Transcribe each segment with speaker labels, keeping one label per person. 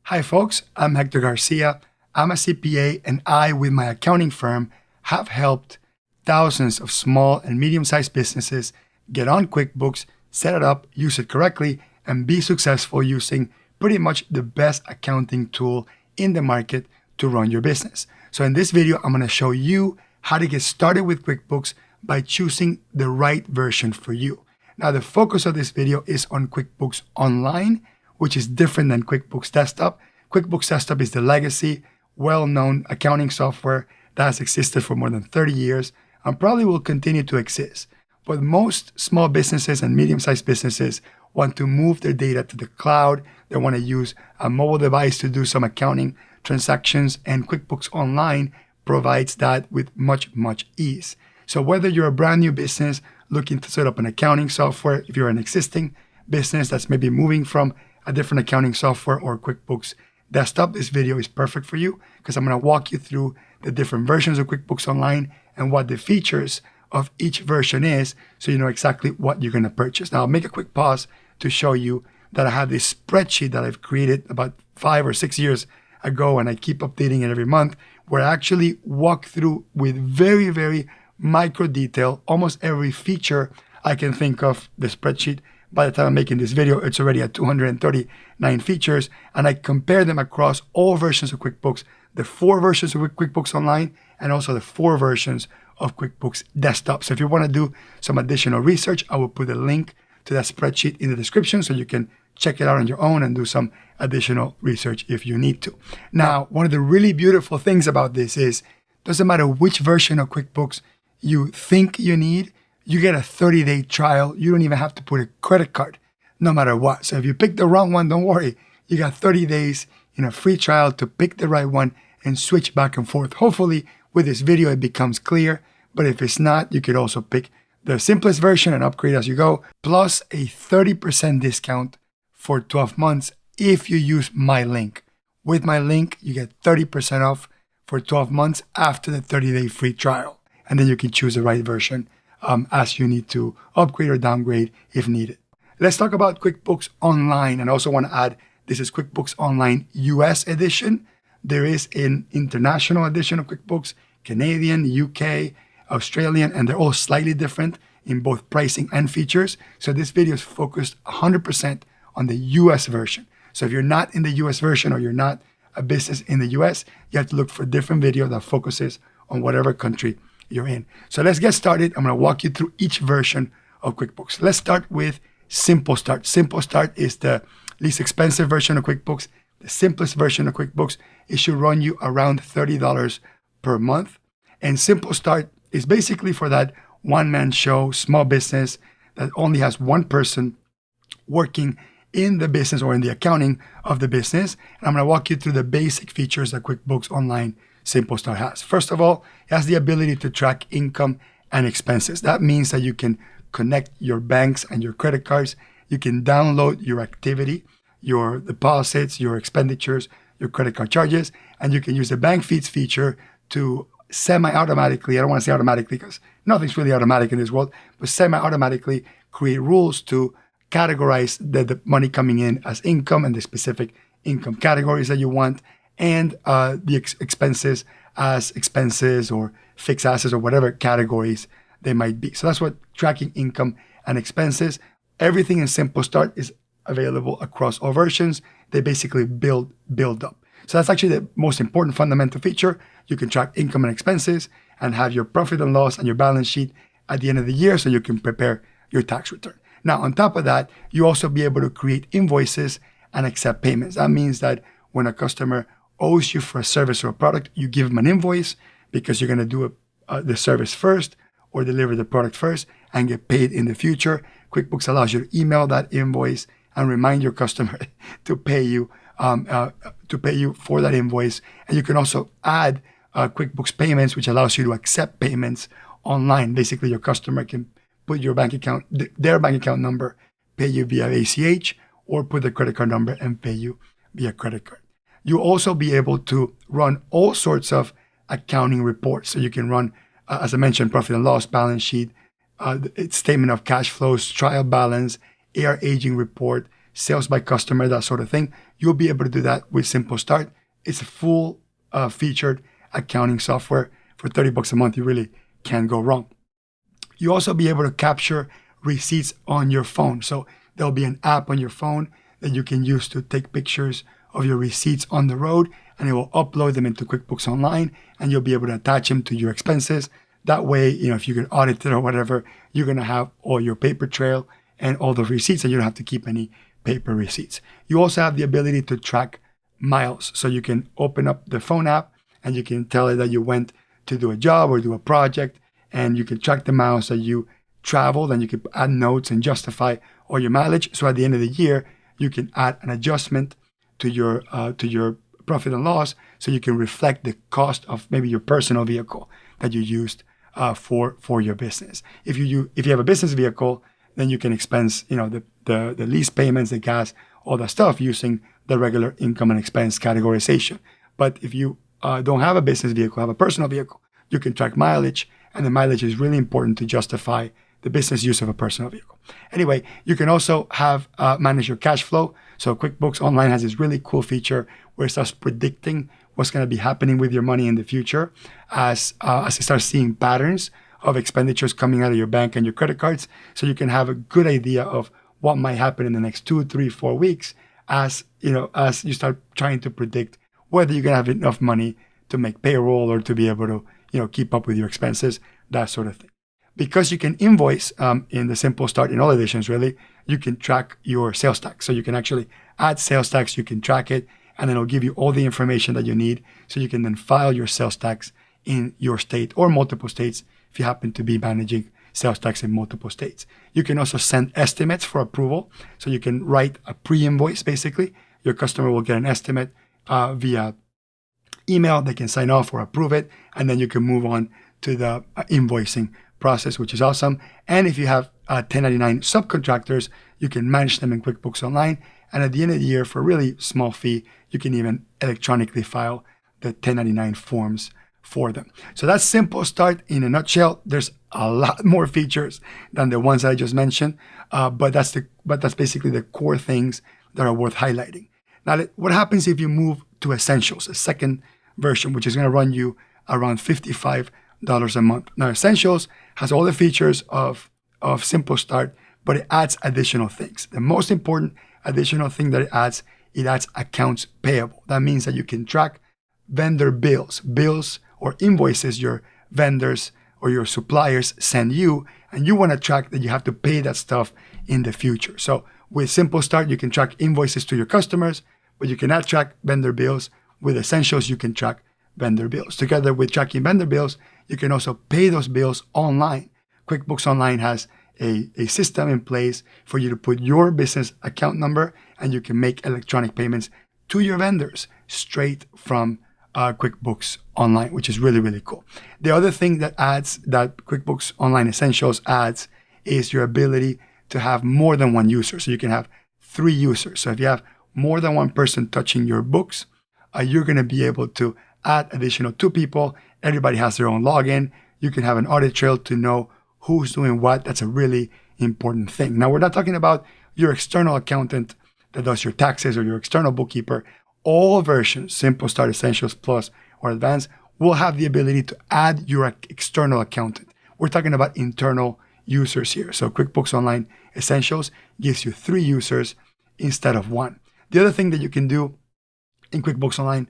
Speaker 1: Hi folks, I'm Hector Garcia. I'm a CPA and I, with my accounting firm, have helped thousands of small and medium-sized businesses get on QuickBooks, set it up, use it correctly, and be successful using pretty much the best accounting tool in the market to run your business. So in this video, I'm going to show you how to get started with QuickBooks by choosing the right version for you. Now, the focus of this video is on QuickBooks Online, which is different than QuickBooks Desktop. QuickBooks Desktop is the legacy, well-known accounting software that has existed for more than 30 years and probably will continue to exist. But most small businesses and medium-sized businesses want to move their data to the cloud. They want to use a mobile device to do some accounting transactions, and QuickBooks Online provides that with much ease. So whether you're a brand new business looking to set up an accounting software, if you're an existing business that's maybe moving from a different accounting software or QuickBooks Desktop, this video is perfect for you because I'm going to walk you through the different versions of QuickBooks Online and what the features of each version is, so you know exactly what you're going to purchase. Now, I'll make a quick pause to show you that I have this spreadsheet that I've created about 5 or 6 years ago, and I keep updating it every month, where I actually walk through with very micro detail almost every feature I can think of the spreadsheet. By the time I'm making this video, it's already at 239 features, and I compare them across all versions of QuickBooks, the 4 versions of QuickBooks Online, and also the 4 versions of QuickBooks Desktop. So if you want to do some additional research, I will put a link to that spreadsheet in the description so you can check it out on your own and do some additional research if you need to. Now, one of the really beautiful things about this is, doesn't matter which version of QuickBooks you think you need, you get a 30-day trial. You don't even have to put a credit card, no matter what. So if you pick the wrong one, don't worry. You got 30 days in a free trial to pick the right one and switch back and forth. Hopefully, with this video, it becomes clear. But if it's not, you could also pick the simplest version and upgrade as you go, plus a 30% discount for 12 months if you use my link. With my link, you get 30% off for 12 months after the 30-day free trial. And then you can choose the right version as you need to upgrade or downgrade if needed. Let's talk about QuickBooks Online. And I also want to add, this is QuickBooks Online US Edition. There is an international edition of QuickBooks, Canadian, UK, Australian, and they're all slightly different in both pricing and features. So this video is focused 100% on the US version. So if you're not in the US version or you're not a business in the US, you have to look for a different video that focuses on whatever country you're in. So let's get started. I'm going to walk you through each version of QuickBooks. Let's start with Simple Start. Simple Start is the least expensive version of QuickBooks, the simplest version of QuickBooks. It should run you around $30 per month. And Simple Start is basically for that one-man show, small business that only has one person working in the business or in the accounting of the business. And I'm going to walk you through the basic features that QuickBooks Online Simple Start has. First of all, it has the ability to track income and expenses. That means that you can connect your banks and your credit cards. You can download your activity, your deposits, your expenditures, your credit card charges, and you can use the bank feeds feature to semi-automatically, I don't want to say automatically because nothing's really automatic in this world, but semi-automatically create rules to categorize the money coming in as income and the specific income categories that you want, and the expenses as expenses or fixed assets or whatever categories they might be. So that's what tracking income and expenses. Everything in Simple Start is available across all versions. They basically build up. So that's actually the most important fundamental feature. You can track income and expenses and have your profit and loss and your balance sheet at the end of the year so you can prepare your tax return. Now, on top of that, you also be able to create invoices and accept payments. That means that when a customer owes you for a service or a product, you give them an invoice because you're going to do the service first or deliver the product first and get paid in the future. QuickBooks allows you to email that invoice and remind your customer to pay you for that invoice. And you can also add QuickBooks payments, which allows you to accept payments online. Basically, your customer can put your bank account, their bank account number, pay you via ACH, or put the credit card number and pay you via credit card. You'll also be able to run all sorts of accounting reports. So you can run, as I mentioned, profit and loss, balance sheet, statement of cash flows, trial balance, AR aging report, sales by customer, that sort of thing. You'll be able to do that with Simple Start. It's a full featured accounting software for $30 a month. You really can't go wrong. You also be able to capture receipts on your phone. So there'll be an app on your phone that you can use to take pictures of your receipts on the road, and it will upload them into QuickBooks Online, and you'll be able to attach them to your expenses. That way, if you get audited or whatever, you're going to have all your paper trail and all the receipts, and you don't have to keep any paper receipts. You also have the ability to track miles. So you can open up the phone app and you can tell it that you went to do a job or do a project, and you can track the miles that you traveled, and you can add notes and justify all your mileage. So at the end of the year, you can add an adjustment to your profit and loss, so you can reflect the cost of maybe your personal vehicle that you used for your business. If you have a business vehicle, then you can expense the lease payments, the gas, all that stuff using the regular income and expense categorization. But if you don't have a business vehicle, have a personal vehicle, you can track mileage, and the mileage is really important to justify the business use of a personal vehicle. Anyway, you can also have manage your cash flow. So QuickBooks Online has this really cool feature where it starts predicting what's going to be happening with your money in the future as it starts seeing patterns of expenditures coming out of your bank and your credit cards. So you can have a good idea of what might happen in the next 2, 3, 4 weeks as you start trying to predict whether you're going to have enough money to make payroll or to be able to keep up with your expenses, that sort of thing. Because you can invoice in the Simple Start, in all editions really, you can track your sales tax. So you can actually add sales tax, you can track it, and then it'll give you all the information that you need, so you can then file your sales tax in your state or multiple states if you happen to be managing sales tax in multiple states. You can also send estimates for approval. So you can write a pre-invoice, basically. Your customer will get an estimate via email. They can sign off or approve it, and then you can move on to the invoicing process, which is awesome. And if you have 1099 subcontractors, you can manage them in QuickBooks Online. And at the end of the year, for a really small fee, you can even electronically file the 1099 forms for them. So that's Simple Start in a nutshell. There's a lot more features than the ones I just mentioned, but that's basically the core things that are worth highlighting. Now, what happens if you move to Essentials, a second version, which is going to run you around $55 a month? Now, Essentials has all the features of Simple Start, but it adds additional things. The most important additional thing that it adds accounts payable. That means that you can track vendor bills or invoices your vendors or your suppliers send you, and you want to track that you have to pay that stuff in the future. So with Simple Start, you can track invoices to your customers, but you cannot track vendor bills. With Essentials, you can track vendor bills. Together with tracking vendor bills, you can also pay those bills online. QuickBooks Online has a system in place for you to put your business account number, and you can make electronic payments to your vendors straight from QuickBooks Online, which is really, really cool. The other thing that QuickBooks Online Essentials adds is your ability to have more than one user. So you can have 3 users. So if you have more than one person touching your books, you're going to be able to add additional 2 people. Everybody has their own login. You can have an audit trail to know who's doing what. That's a really important thing. Now, we're not talking about your external accountant that does your taxes or your external bookkeeper. All versions, Simple Start, Essentials, Plus, or Advanced, will have the ability to add your external accountant. We're talking about internal users here. So QuickBooks Online Essentials gives you 3 users instead of 1. The other thing that you can do in QuickBooks Online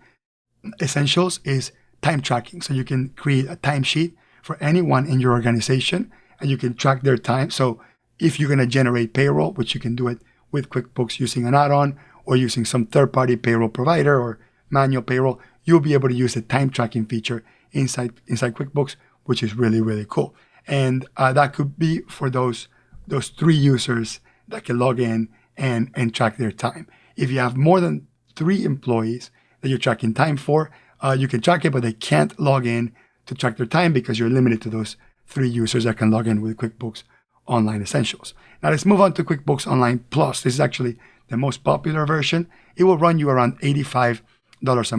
Speaker 1: Essentials is time tracking. So you can create a timesheet for anyone in your organization, and you can track their time. So if you're going to generate payroll, which you can do it with QuickBooks using an add-on or using some third-party payroll provider or manual payroll, you'll be able to use the time tracking feature inside QuickBooks, which is really, really cool. And that could be for those 3 users that can log in and track their time. If you have more than 3 employees that you're tracking time for, you can track it, but they can't log in to track their time because you're limited to those 3 users that can log in with QuickBooks Online Essentials. Now let's move on to QuickBooks Online Plus. This is actually the most popular version. It will run you around $85 a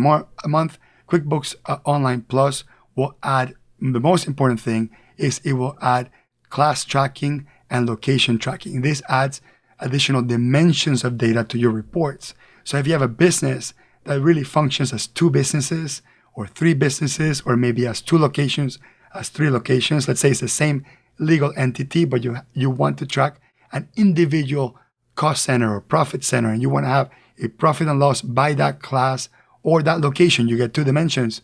Speaker 1: month. QuickBooks Online Plus will add, the most important thing is it will add class tracking and location tracking. This adds additional dimensions of data to your reports. So if you have a business that really functions as 2 businesses or 3 businesses, or maybe as 2 locations, as 3 locations, let's say it's the same legal entity, but you want to track an individual cost center or profit center, and you want to have a profit and loss by that class or that location. You get 2 dimensions.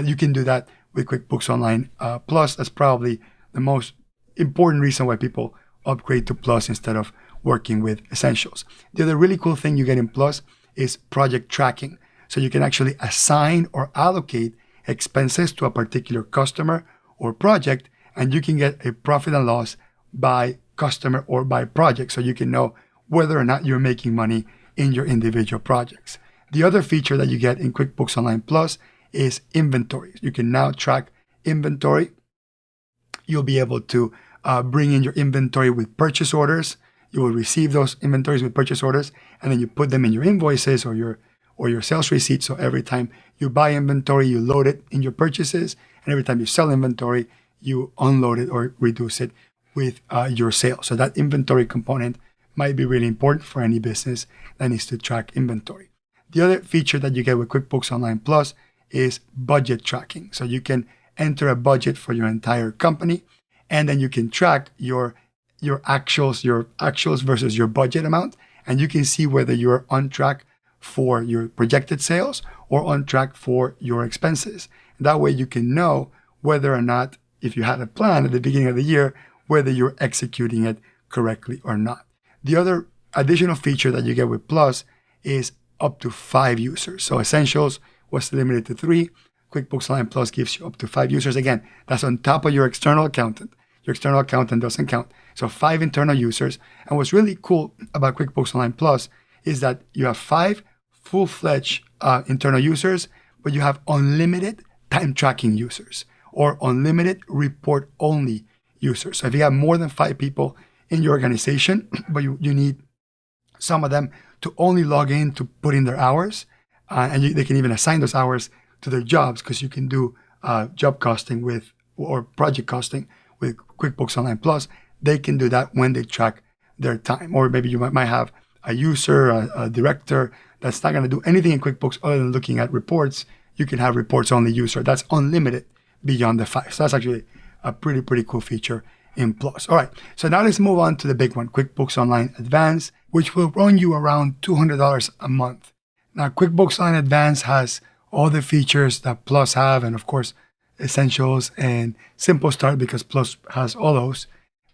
Speaker 1: You can do that with QuickBooks Online Plus. That's probably the most important reason why people upgrade to Plus instead of working with Essentials. The other really cool thing you get in Plus is project tracking. So you can actually assign or allocate expenses to a particular customer or project, and you can get a profit and loss by customer or by project. So you can know whether or not you're making money in your individual projects. The other feature that you get in QuickBooks Online Plus is inventory. You can now track inventory. You'll be able to bring in your inventory with purchase orders. You will receive those inventories with purchase orders, and then you put them in your invoices or your sales receipts. So every time you buy inventory, you load it in your purchases, and every time you sell inventory, you unload it or reduce it with your sales. So that inventory component might be really important for any business that needs to track inventory. The other feature that you get with QuickBooks Online Plus is budget tracking. So you can enter a budget for your entire company, and then you can track your actuals versus your budget amount, and you can see whether you're on track for your projected sales or on track for your expenses. That way you can know whether or not, if you had a plan at the beginning of the year, whether you're executing it correctly or not. The other additional feature that you get with Plus is up to 5 users. So Essentials was limited to 3. QuickBooks Online Plus gives you up to 5 users. Again, that's on top of your external accountant. Your external accountant doesn't count. So 5 internal users. And what's really cool about QuickBooks Online Plus is that you have 5 full-fledged internal users, but you have unlimited time tracking users or unlimited report-only users. So if you have more than 5 people in your organization, but you need some of them to only log in to put in their hours, and they can even assign those hours to their jobs, because you can do job costing or project costing with QuickBooks Online Plus. They can do that when they track their time. Or maybe you might have a user, a director that's not going to do anything in QuickBooks other than looking at reports. You can have reports only user. That's unlimited beyond the 5. So that's actually a pretty cool feature in Plus. All right, so now let's move on to the big one, QuickBooks Online Advanced, which will run you around $200 a month. Now, QuickBooks Online Advanced has all the features that Plus have, and of course, Essentials and Simple Start, because Plus has all those.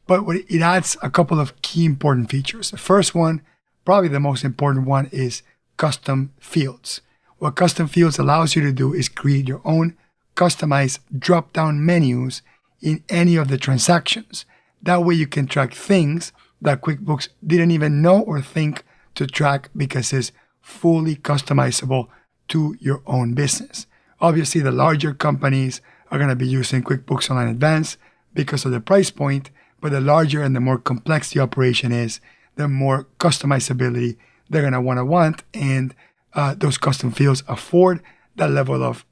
Speaker 1: But it adds a couple of key important features. The first one, probably the most important one, is custom fields. What custom fields allows you to do is create your own customized drop-down menus in any of the transactions. That way you can track things that QuickBooks didn't even know or think to track, because it's fully customizable to your own business. Obviously, the larger companies are going to be using QuickBooks Online Advanced because of the price point, but the larger and the more complex the operation is, the more customizability they're going to want, and those custom fields afford that level of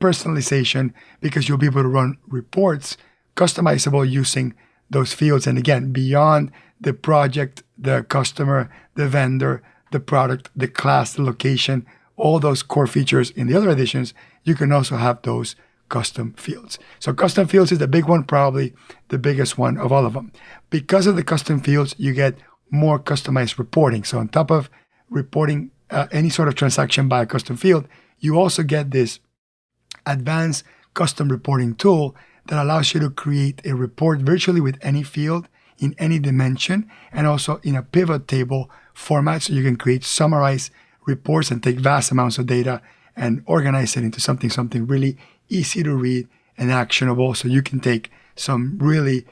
Speaker 1: personalization, because you'll be able to run reports customizable using those fields. And again, beyond the project, the customer, the vendor, the product, the class, the location, all those core features in the other editions, you can also have those custom fields. So custom fields is the big one, probably the biggest one of all of them. Because of the custom fields, you get more customized reporting. So on top of reporting any sort of transaction by a custom field, you also get this advanced custom reporting tool that allows you to create a report virtually with any field in any dimension, and also in a pivot table format, so you can create summarized reports and take vast amounts of data and organize it into something really easy to read and actionable, so you can take some really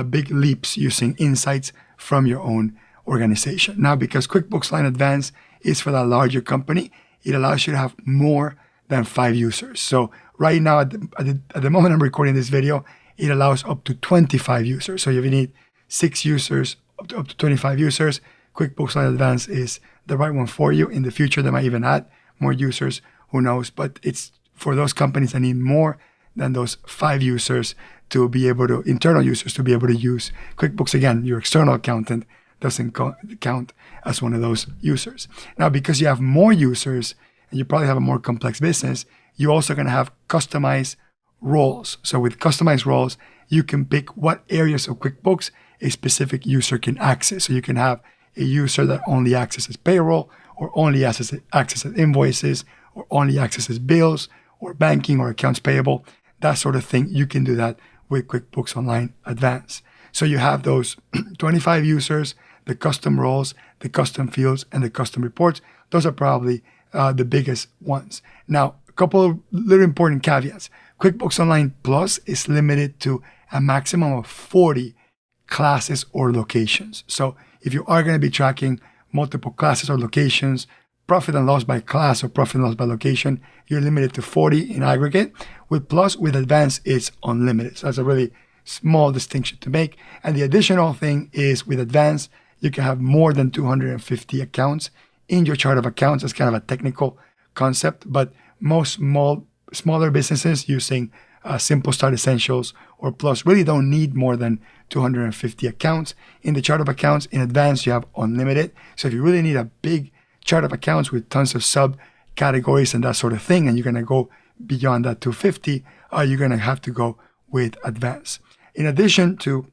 Speaker 1: big leaps using insights from your own organization. Now, because QuickBooks Online Advanced is for that larger company, it allows you to have more than 5 users. So right now, at the moment I'm recording this video, it allows up to 25 users. So if you need 6 users, up to 25 users, QuickBooks Online Advanced is the right one for you. In the future, they might even add more users, who knows? But it's for those companies that need more than those 5 users to be able to, internal users, to be able to use QuickBooks. Again, your external accountant doesn't count as one of those users. Now, because you have more users and you probably have a more complex business, you're also going to have customized roles. So with customized roles, you can pick what areas of QuickBooks a specific user can access. So you can have a user that only accesses payroll, or only accesses invoices, or only accesses bills, or banking, or accounts payable, that sort of thing. You can do that with QuickBooks Online Advanced. So you have those 25 users, the custom roles, the custom fields, and the custom reports. Those are probably the biggest ones. Now, a couple of little important caveats. QuickBooks Online Plus is limited to a maximum of 40 classes or locations. So if you are going to be tracking multiple classes or locations, profit and loss by class or profit and loss by location, you're limited to 40 in aggregate. With Plus, with Advanced, it's unlimited. So that's a really small distinction to make. And the additional thing is with Advanced, you can have more than 250 accounts in your chart of accounts. That's kind of a technical concept, but most smaller businesses using Simple Start Essentials or Plus really don't need more than 250 accounts. In the chart of accounts, in Advanced, you have unlimited. So if you really need a big chart of accounts with tons of subcategories and that sort of thing, and you're going to go beyond that 250, you're going to have to go with Advanced. In addition to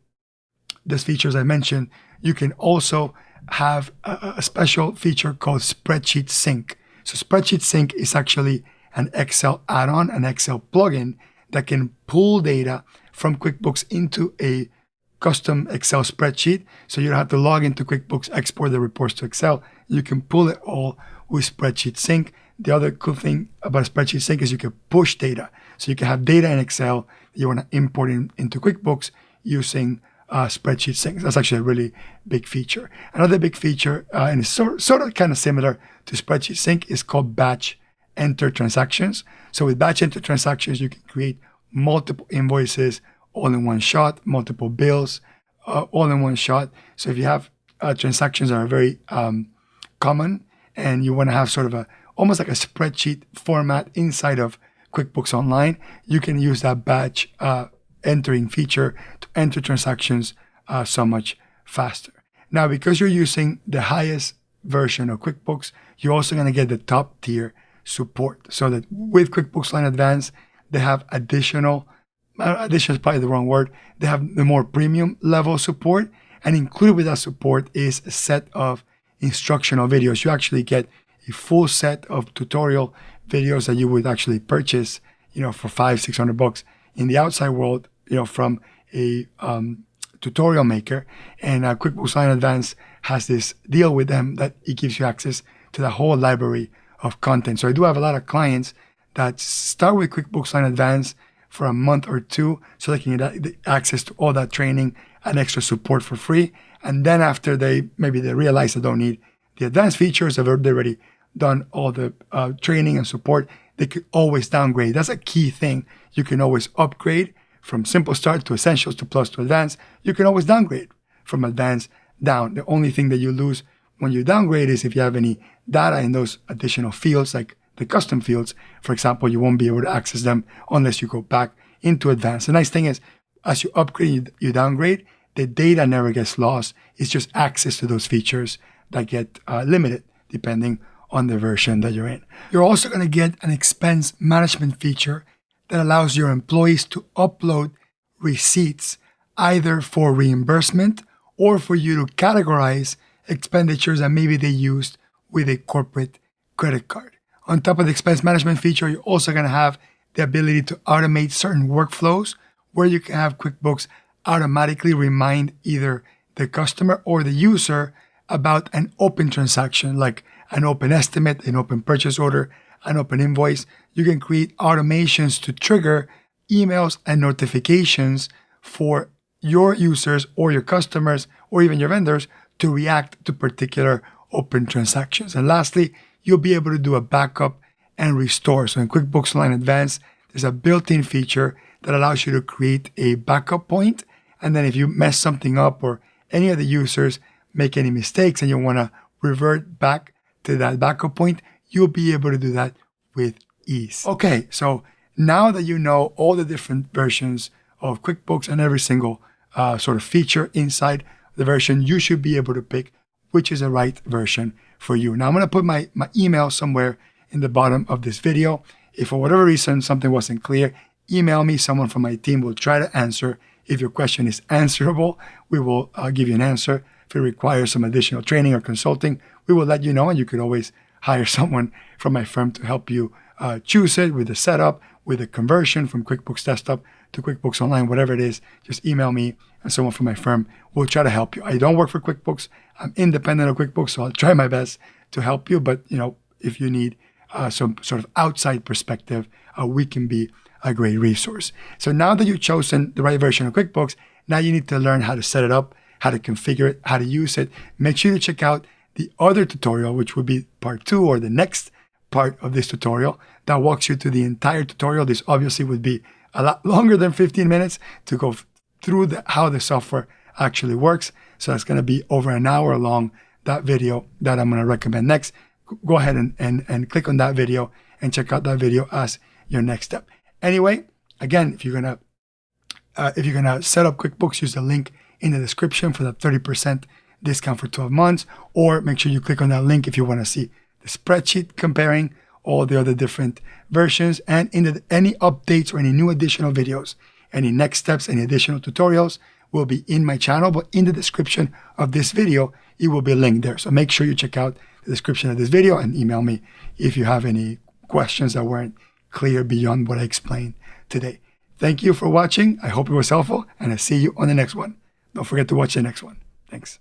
Speaker 1: these features I mentioned, you can also have a special feature called Spreadsheet Sync. So Spreadsheet Sync is actually an Excel add-on, an Excel plugin that can pull data from QuickBooks into a custom Excel spreadsheet. So you don't have to log into QuickBooks, export the reports to Excel. You can pull it all with Spreadsheet Sync. The other cool thing about Spreadsheet Sync is you can push data. So you can have data in Excel that you want to import into QuickBooks using Spreadsheet Sync. That's actually a really big feature. Another big feature, and it's sort of kind of similar to Spreadsheet Sync, is called batch enter transactions. So with batch enter transactions, you can create multiple invoices all in one shot, multiple bills all in one shot. So if you have transactions that are very common and you want to have sort of almost like a spreadsheet format inside of QuickBooks Online, you can use that batch entering feature to enter transactions so much faster. Now, because you're using the highest version of QuickBooks, you're also going to get the top tier support. So that with QuickBooks Online Advanced, they have addition is probably the wrong word. They have the more premium level support, and included with that support is a set of instructional videos. You actually get a full set of tutorial videos that you would actually purchase, for $500-600 in the outside world, from a tutorial maker. And QuickBooks Online Advanced has this deal with them that it gives you access to the whole library of content. So I do have a lot of clients that start with QuickBooks Online Advanced for a month or two so they can get access to all that training and extra support for free. And then after they realize they don't need the advanced features, they've already done all the training and support, they could always downgrade. That's a key thing. You can always upgrade from Simple Start to Essentials to Plus to Advanced. You can always downgrade from Advanced down. The only thing that you lose when you downgrade is if you have any data in those additional fields, like the custom fields, for example, you won't be able to access them unless you go back into Advanced. The nice thing is, as you upgrade, you downgrade, the data never gets lost. It's just access to those features that get limited depending on the version that you're in. You're also going to get an expense management feature that allows your employees to upload receipts either for reimbursement or for you to categorize expenditures that maybe they used with a corporate credit card. On top of the expense management feature, you're also going to have the ability to automate certain workflows where you can have QuickBooks automatically remind either the customer or the user about an open transaction, like an open estimate, an open purchase order, an open invoice. You can create automations to trigger emails and notifications for your users or your customers or even your vendors to react to particular open transactions. And lastly, you'll be able to do a backup and restore. So in QuickBooks Online Advanced, there's a built-in feature that allows you to create a backup point. And then if you mess something up or any of the users make any mistakes and you want to revert back to that backup point, you'll be able to do that with ease. Okay, so now that you know all the different versions of QuickBooks and every single sort of feature inside the version you should be able to pick, which is the right version for you. Now I'm going to put my email somewhere in the bottom of this video. If for whatever reason something wasn't clear, email me. Someone from my team will try to answer. If your question is answerable, we will give you an answer. If it requires some additional training or consulting, we will let you know, and you could always hire someone from my firm to help you choose it with the setup, with the conversion from QuickBooks Desktop to QuickBooks Online, whatever it is. Just email me, and someone from my firm will try to help you. I don't work for QuickBooks. I'm independent of QuickBooks, so I'll try my best to help you. But if you need some sort of outside perspective, we can be a great resource. So now that you've chosen the right version of QuickBooks, now you need to learn how to set it up, how to configure it, how to use it. Make sure to check out the other tutorial, which would be part 2 or the next part of this tutorial that walks you through the entire tutorial. This obviously would be a lot longer than 15 minutes to go through how the software actually works. So it's going to be over an hour long, that video that I'm going to recommend next. Go ahead and click on that video and check out that video as your next step. Anyway, again, if you're gonna set up QuickBooks, use the link in the description for that 30% discount for 12 months, or make sure you click on that link if you want to see the spreadsheet comparing all the other different versions, and any updates or any new additional videos, any next steps, any additional tutorials will be in my channel, but in the description of this video, it will be linked there. So make sure you check out the description of this video and email me if you have any questions that weren't clear beyond what I explained today. Thank you for watching. I hope it was helpful, and I'll see you on the next one. Don't forget to watch the next one. Thanks.